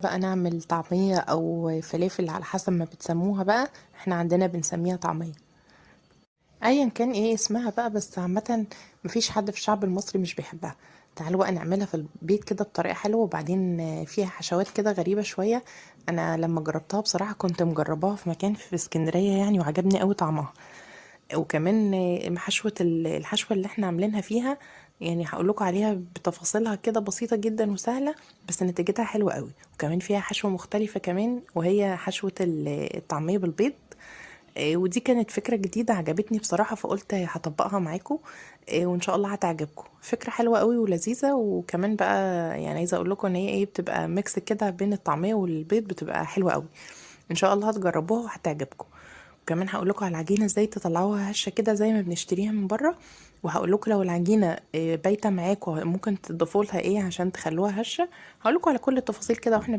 بقى نعمل طعمية او فلافل على حسب ما بتسموها بقى. احنا عندنا بنسميها طعمية، ايا كان ايه اسمها بقى، بس عامة مفيش حد في الشعب المصري مش بيحبها. تعالوا بقى نعملها في البيت كده بطريقة حلوة، وبعدين فيها حشوات كده غريبة شوية. انا لما جربتها بصراحة كنت مجرباها في مكان في اسكندرية يعني، وعجبني قوي طعمها. وكمان حشوة الحشوة اللي احنا عاملينها فيها، يعني هقول لكم عليها بتفاصيلها كده بسيطة جدا وسهلة، بس نتيجتها حلوة قوي. وكمان فيها حشوة مختلفة كمان، وهي حشوة الطعمية بالبيض. ودي كانت فكرة جديدة عجبتني بصراحة، فقلت هطبقها معاكم. وان شاء الله هتعجبكم، فكرة حلوة قوي ولذيذة. وكمان بقى يعني عايزة اقول لكم ان هي ايه، بتبقى ميكس كده بين الطعمية والبيض، بتبقى حلوة قوي. ان شاء الله هتجربوها وهتعجبكم. وكمان هقول لكم على العجينة ازاي تطلعوها هشة كده زي ما بنشتريها من بره. وهقول لكم لو العجينة بايتة معاكم ممكن تضيفوا لها ايه عشان تخلوها هشة. هقول لكم على كل التفاصيل كده واحنا